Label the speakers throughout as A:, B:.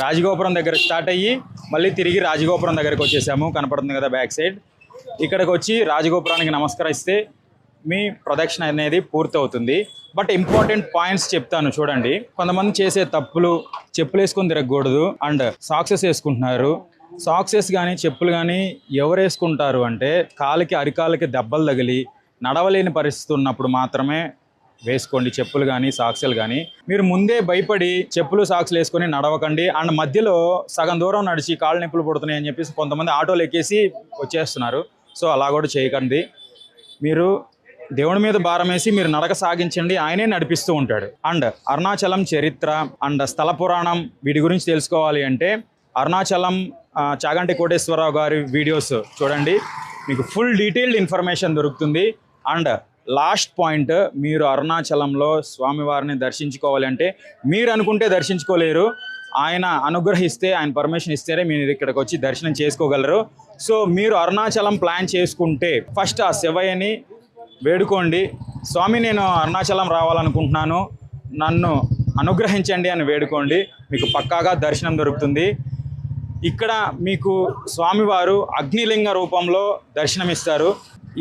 A: రాజగోపురం దగ్గర స్టార్ట్ అయ్యి మళ్ళీ తిరిగి రాజగోపురం దగ్గరికి వచ్చేసాము. కనపడుతుంది కదా బ్యాక్ సైడ్. ఇక్కడికి వచ్చి రాజగోపురానికి నమస్కరిస్తే మీ ప్రదక్షిణ అనేది పూర్తవుతుంది. బట్ ఇంపార్టెంట్ పాయింట్స్ చెప్తాను చూడండి. కొంతమంది చేసే తప్పులు, చెప్పులు వేసుకొని తిరగకూడదు అండ్ సాక్సెస్ వేసుకుంటున్నారు. సాక్సెస్ కానీ చెప్పులు కానీ ఎవరు వేసుకుంటారు అంటే కాలికి అరికాలకి దెబ్బలు తగిలి నడవలేని పరిస్థితి ఉన్నప్పుడు మాత్రమే వేసుకోండి చెప్పులు కానీ సాక్సులు కానీ. మీరు ముందే భయపడి చెప్పులు సాక్సులు వేసుకొని నడవకండి. అండ్ మధ్యలో సగం దూరం నడిచి కాళ్ళు నొప్పులు పుడుతున్నాయి అని చెప్పేసి కొంతమంది ఆటోలు ఎక్కేసి వచ్చేస్తున్నారు. సో అలా కూడా చేయకండి. మీరు దేవుడి మీద భారం వేసి మీరు నడక సాగించండి, ఆయనే నడిపిస్తూ ఉంటాడు. అండ్ అరుణాచలం చరిత్ర అండ్ స్థల పురాణం వీటి గురించి తెలుసుకోవాలి అంటే అరుణాచలం చాగంటి కోటేశ్వరరావు గారి వీడియోస్ చూడండి, మీకు ఫుల్ డీటెయిల్డ్ ఇన్ఫర్మేషన్ దొరుకుతుంది. అండ్ లాస్ట్ పాయింట్, మీరు అరుణాచలంలో స్వామివారిని దర్శించుకోవాలి అంటే మీరు అనుకుంటే దర్శించుకోలేరు. ఆయన అనుగ్రహిస్తే, ఆయన పర్మిషన్ ఇస్తేనే మీరు ఇక్కడికి వచ్చి దర్శనం చేసుకోగలరు. సో మీరు అరుణాచలం ప్లాన్ చేసుకుంటే ఫస్ట్ ఆ శివయ్యని వేడుకోండి. స్వామి నేను అరుణాచలం రావాలనుకుంటున్నాను, నన్ను అనుగ్రహించండి అని వేడుకోండి. మీకు పక్కాగా దర్శనం దొరుకుతుంది. ఇక్కడ మీకు స్వామివారు అగ్నిలింగ రూపంలో దర్శనమిస్తారు.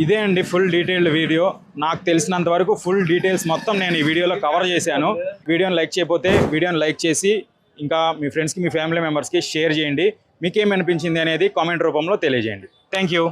A: ఇదే అండి ఫుల్ డీటెయిల్డ్ వీడియో. నాకు తెలిసినంత వరకు ఫుల్ డీటెయిల్స్ మొత్తం నేను ఈ వీడియోలో కవర్ చేశాను. వీడియోని లైక్ చేయకపోతే వీడియోని లైక్ చేసి ఇంకా మీ ఫ్రెండ్స్కి, మీ ఫ్యామిలీ మెంబర్స్కి షేర్ చేయండి. మీకేమనిపించింది అనేది కామెంట్ రూపంలో తెలియజేయండి. Thank you.